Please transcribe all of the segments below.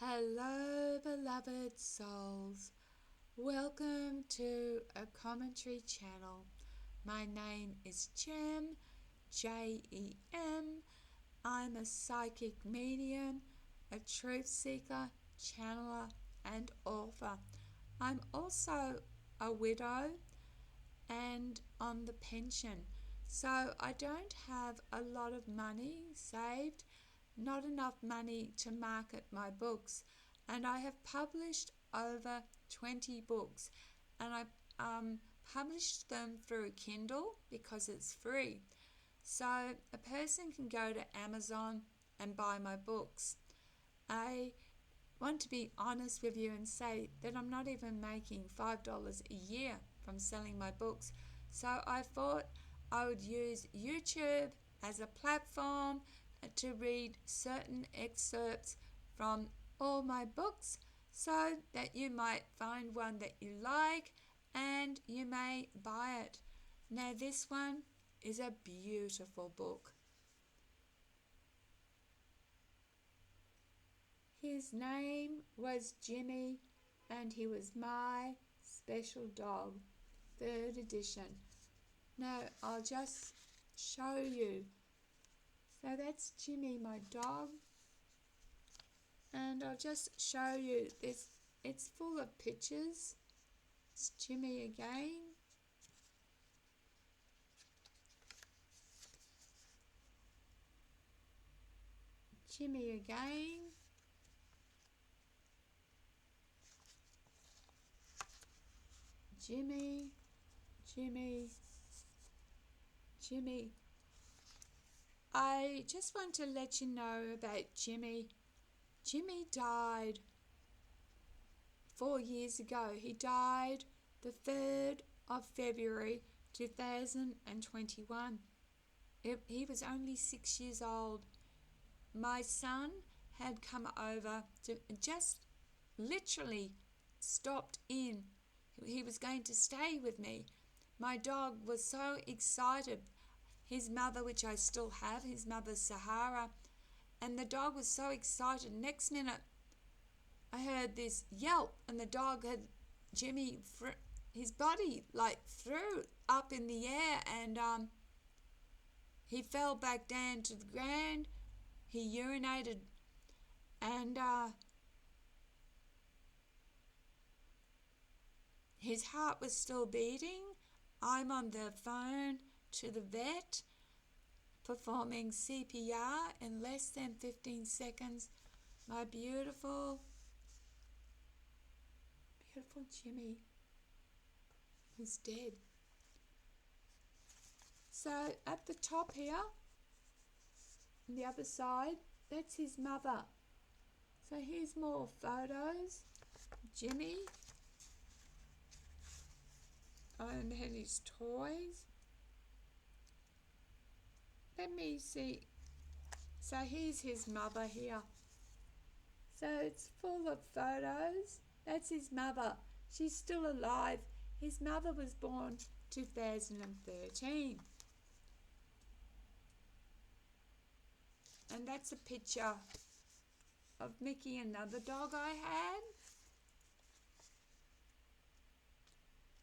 Hello, beloved souls. Welcome to a commentary channel. My name is Jem, Jem. I'm a psychic medium, a truth seeker, channeler, and author. I'm also a widow and on the pension. So I don't have a lot of money saved, not enough money to market my books. And I have published over 20 books, and I published them through Kindle because it's free. So a person can go to Amazon and buy my books. I want to be honest with you and say that I'm not even making $5 a year from selling my books. So I thought I would use YouTube as a platform to read certain excerpts from all my books so that you might find one that you like and you may buy it. Now this one is a beautiful book. His name was Jimmy, and he was my special dog, 3rd edition. Now, I'll just show you. So that's Jimmy, my dog. And I'll just show you this. It's full of pictures. It's Jimmy again. Jimmy again. Jimmy, Jimmy, Jimmy. I just want to let you know about Jimmy. Jimmy died 4 years ago. He died the 3rd of February 2021. He was only 6 years old. My son had come over to just literally stopped in. He was going to stay with me. My dog was so excited. His mother, which I still have, his mother's Sahara, and the dog was so excited. Next minute, I heard this yelp, and the dog had Jimmy, his body like threw up in the air, and he fell back down to the ground. He urinated, and his heart was still beating. I'm on the phone to the vet, performing CPR in less than 15 seconds. My beautiful Jimmy was dead. So at the top here, on the other side, that's his mother. So here's more photos. Jimmy and his toys. Let me see. So here's his mother here. So it's full of photos. That's his mother. She's still alive. His mother was born 2013. And that's a picture of Mickey, another dog I had.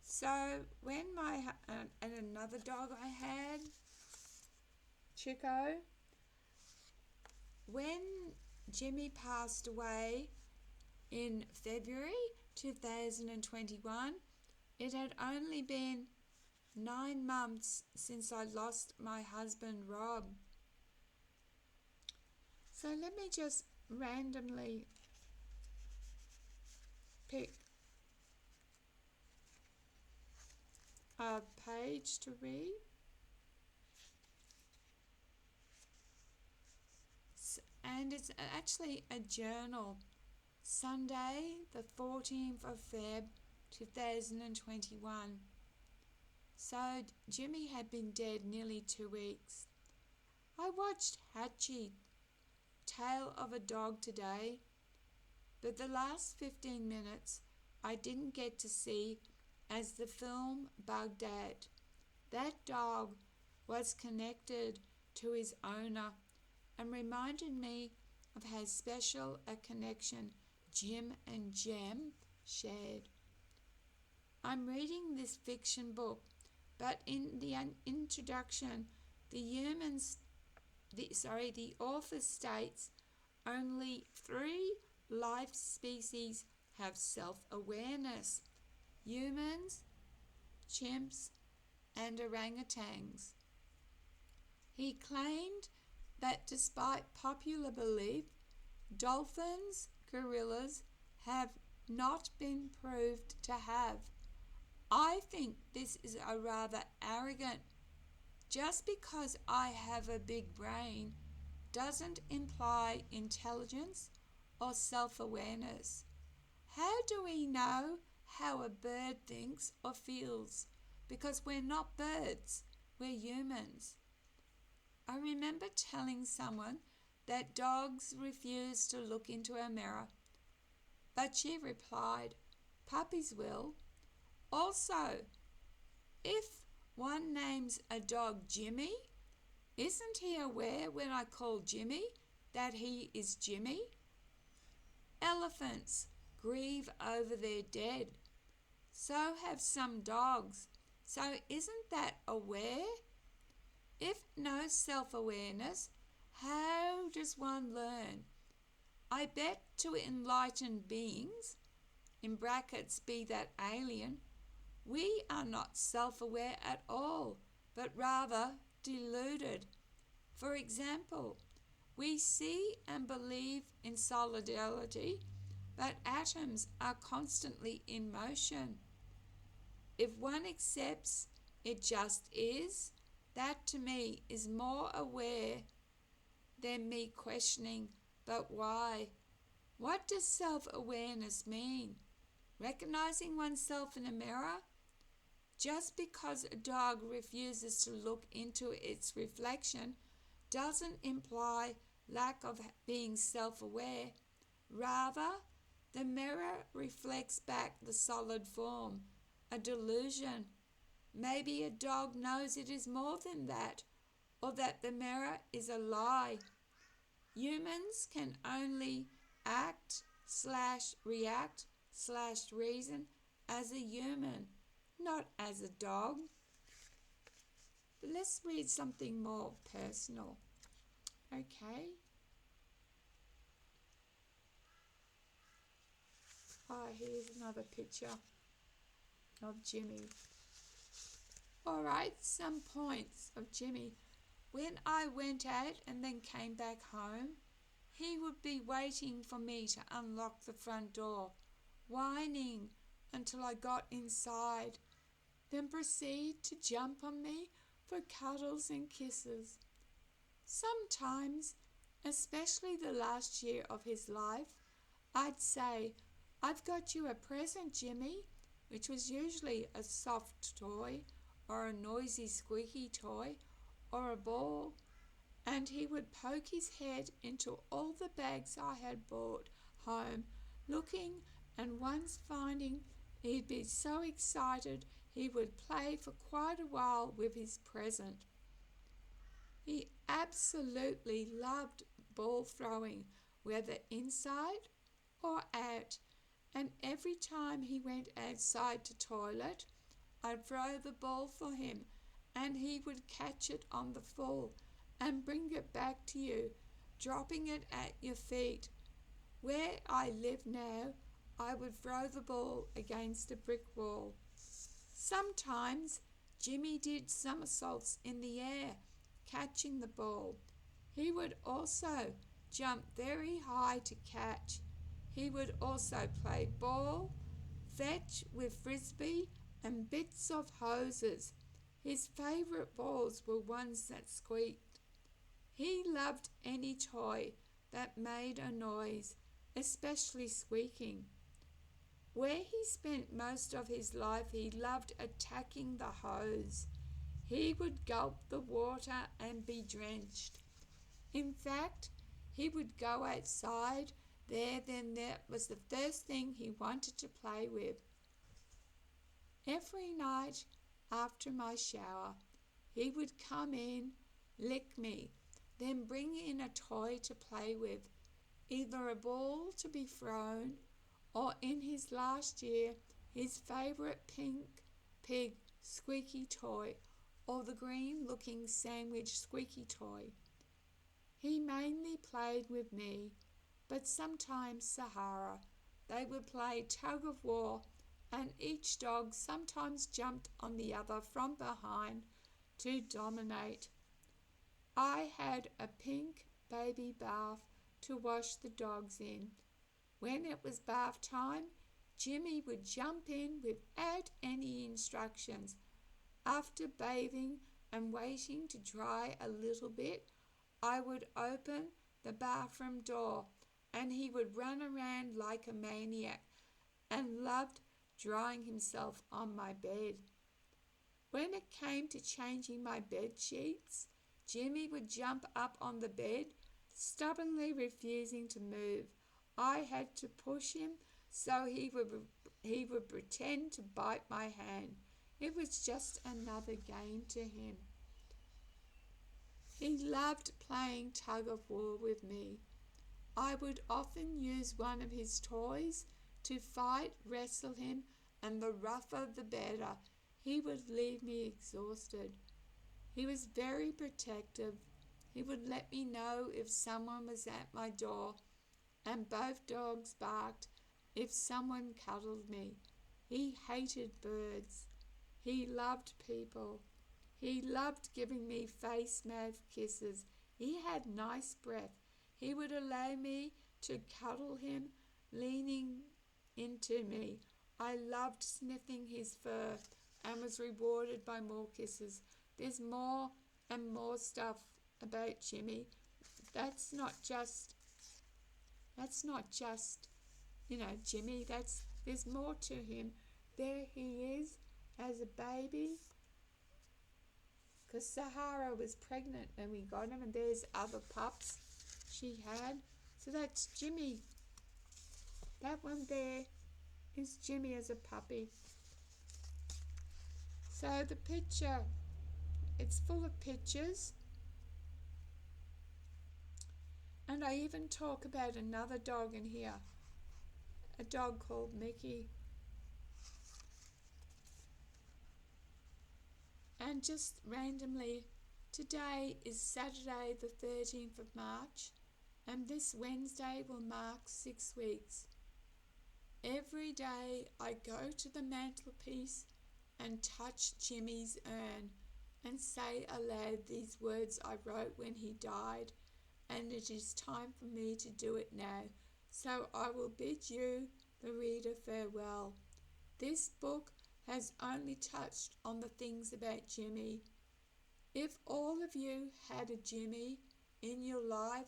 So when and another dog I had, Chico, when Jimmy passed away in February 2021, it had only been 9 months since I lost my husband, Rob. So let me just randomly pick a page to read. And it's actually a journal. Sunday, the 14th of Feb, 2021. So Jimmy had been dead nearly 2 weeks. I watched Hachi, Tale of a Dog today, but the last 15 minutes I didn't get to see as the film Baghdad. That dog was connected to his owner and reminded me of how special a connection Jim and Jem shared. I'm reading this fiction book, but in the introduction, the author states only 3 life species have self-awareness: humans, chimps, and orangutans. He claimed that despite popular belief, dolphins, gorillas have not been proved to have. I think this is a rather arrogant. Just because I have a big brain doesn't imply intelligence or self-awareness. How do we know how a bird thinks or feels? Because we're not birds, we're humans. I remember telling someone that dogs refuse to look into a mirror, but she replied, puppies will. Also, if one names a dog Jimmy, isn't he aware when I call Jimmy that he is Jimmy? Elephants grieve over their dead. So have some dogs. So isn't that aware? If no self-awareness, how does one learn? I bet to enlightened beings, in brackets be that alien, we are not self-aware at all, but rather deluded. For example, we see and believe in solidarity, but atoms are constantly in motion. If one accepts it just is, that to me is more aware than me questioning, but why? What does self-awareness mean? Recognizing oneself in a mirror? Just because a dog refuses to look into its reflection doesn't imply lack of being self-aware. Rather, the mirror reflects back the solid form, a delusion. Maybe a dog knows it is more than that, or that the mirror is a lie. Humans can only act/react/reason as a human, not as a dog. But let's read something more personal. Okay. Here's another picture of Jimmy. Alright, some points of Jimmy. When I went out and then came back home, he would be waiting for me to unlock the front door, whining until I got inside, then proceed to jump on me for cuddles and kisses. Sometimes, especially the last year of his life, I'd say, I've got you a present, Jimmy, which was usually a soft toy or a noisy squeaky toy or a ball, and he would poke his head into all the bags I had brought home, looking, and once finding, he'd be so excited he would play for quite a while with his present. He absolutely loved ball throwing, whether inside or out, and every time he went outside to toilet, I'd throw the ball for him, and he would catch it on the full and bring it back to you, dropping it at your feet. Where I live now, I would throw the ball against a brick wall. Sometimes Jimmy did somersaults in the air, catching the ball. He would also jump very high to catch. He would also play ball, fetch with frisbee and bits of hoses. His favourite balls were ones that squeaked. He loved any toy that made a noise, especially squeaking. Where he spent most of his life, he loved attacking the hose. He would gulp the water and be drenched. In fact, he would go outside then that was the first thing he wanted to play with. Every night after my shower, he would come in, lick me, then bring in a toy to play with. either a ball to be thrown or, in his last year, his favourite pink pig squeaky toy or the green-looking sandwich squeaky toy. He mainly played with me, but sometimes Sahara. They would play tug of war, and each dog sometimes jumped on the other from behind to dominate. I had a pink baby bath to wash the dogs in. When it was bath time, Jimmy would jump in without any instructions. After bathing and waiting to dry a little bit, I would open the bathroom door and he would run around like a maniac and loved drying himself on my bed. When it came to changing my bed sheets, Jimmy would jump up on the bed, stubbornly refusing to move. I had to push him so he would pretend to bite my hand. It was just another game to him. He loved playing tug of war with me. I would often use one of his toys to fight, wrestle him, and the rougher the better. He would leave me exhausted. He was very protective. He would let me know if someone was at my door, and both dogs barked if someone cuddled me. He hated birds. He loved people. He loved giving me face-mouth kisses. He had nice breath. He would allow me to cuddle him, leaning into me. I loved sniffing his fur and was rewarded by more kisses. There's more and more stuff about Jimmy. That's not just Jimmy. There's more to him. There he is as a baby, because Sahara was pregnant when we got him, and there's other pups she had. So that's Jimmy. That one there is Jimmy as a puppy. So the picture, it's full of pictures. And I even talk about another dog in here, a dog called Mickey. And just randomly, today is Saturday the 13th of March, and this Wednesday will mark 6 weeks. Every day I go to the mantelpiece and touch Jimmy's urn and say aloud these words I wrote when he died, and it is time for me to do it now. So I will bid you, the reader, farewell. This book has only touched on the things about Jimmy. If all of you had a Jimmy in your life,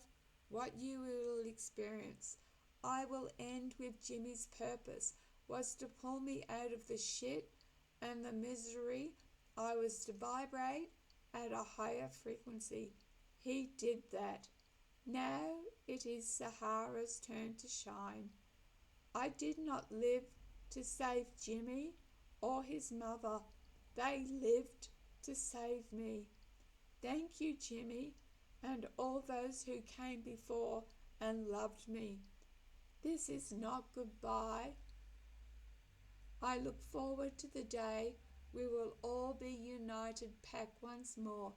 what you will experience. I will end with Jimmy's purpose was to pull me out of the shit and the misery. I was to vibrate at a higher frequency. He did that. Now it is Sahara's turn to shine. I did not live to save Jimmy or his mother. They lived to save me. Thank you, Jimmy, and all those who came before and loved me. This is not goodbye. I look forward to the day we will all be united back once more.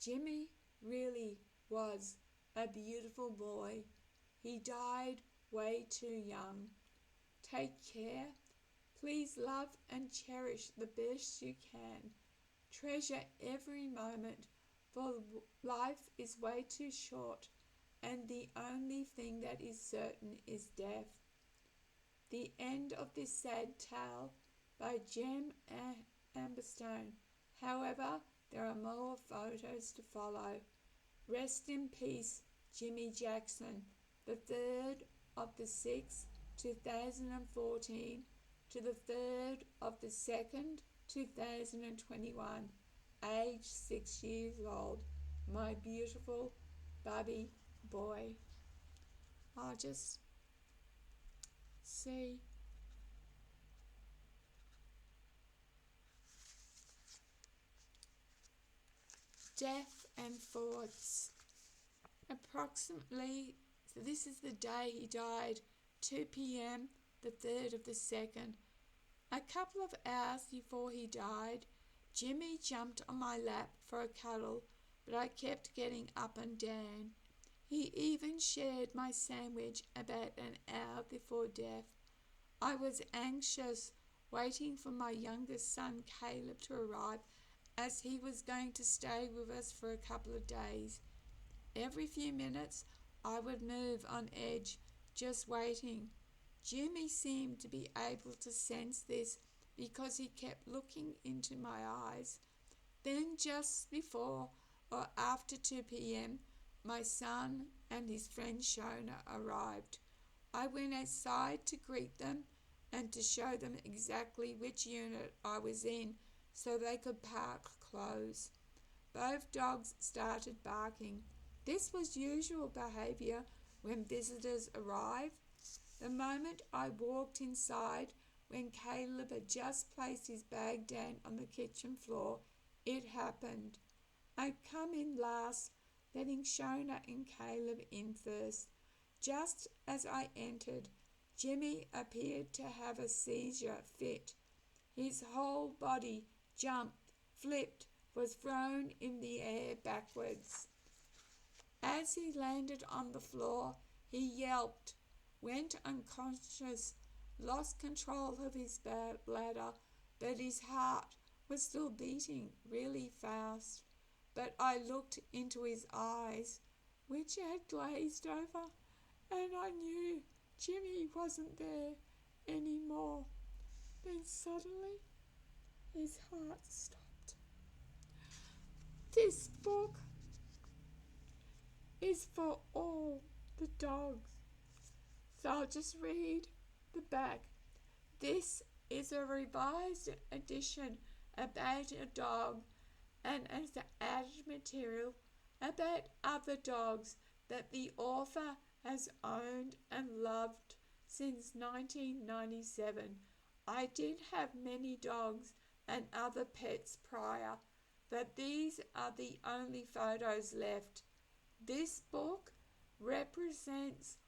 Jimmy really was a beautiful boy. He died way too young. Take care. Please love and cherish the best you can. Treasure every moment, for life is way too short, and the only thing that is certain is death. The end of this sad tale by Jem Amberstone. However, there are more photos to follow. Rest in peace, Jimmy Jackson, the 3rd of the 6th, 2014 to the 3rd of the 2nd, 2021, age 6 years old. My beautiful Bubby boy. I'll just see. Death and thoughts. Approximately So this is the day he died, 2 p.m, the 3rd of the 2nd. A couple of hours before he died, Jimmy jumped on my lap for a cuddle, but I kept getting up and down. He even shared my sandwich about an hour before death. I was anxious, waiting for my youngest son Caleb to arrive, as he was going to stay with us for a couple of days. Every few minutes I would move on edge, just waiting. Jimmy seemed to be able to sense this because he kept looking into my eyes. Then just before or after 2 p.m, my son and his friend Shona arrived. I went outside to greet them and to show them exactly which unit I was in so they could park close. Both dogs started barking. This was usual behaviour when visitors arrived. The moment I walked inside, when Caleb had just placed his bag down on the kitchen floor, it happened. I'd come in last, letting Shona and Caleb in first. Just as I entered, Jimmy appeared to have a seizure fit. His whole body jumped, flipped, was thrown in the air backwards. As he landed on the floor, he yelped, went unconscious, lost control of his bladder, but his heart was still beating really fast. But I looked into his eyes, which had glazed over, and I knew Jimmy wasn't there anymore. Then suddenly his heart stopped. This book is for all the dogs. So I'll just read the back. This is a revised edition about a dog and as added material about other dogs that the author has owned and loved since 1997. I did have many dogs and other pets prior, but these are the only photos left. This book represents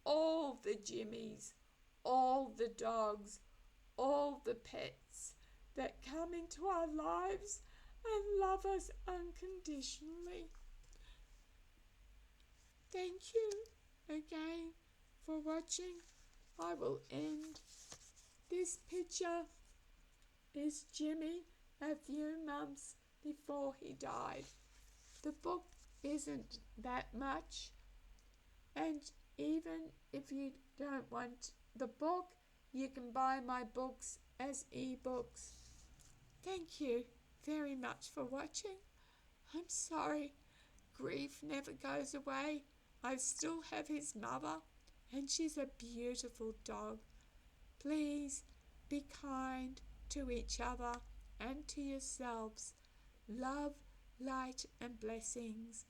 all the Jimmies, all the dogs, all the pets that come into our lives and love us unconditionally. Thank you again for watching. I will end. This picture is Jimmy a few months before he died. The book isn't that much, and even if you don't want the book, you can buy my books as ebooks. Thank you very much for watching. I'm sorry, grief never goes away. I still have his mother, and she's a beautiful dog. Please be kind to each other and to yourselves. Love, light, and blessings.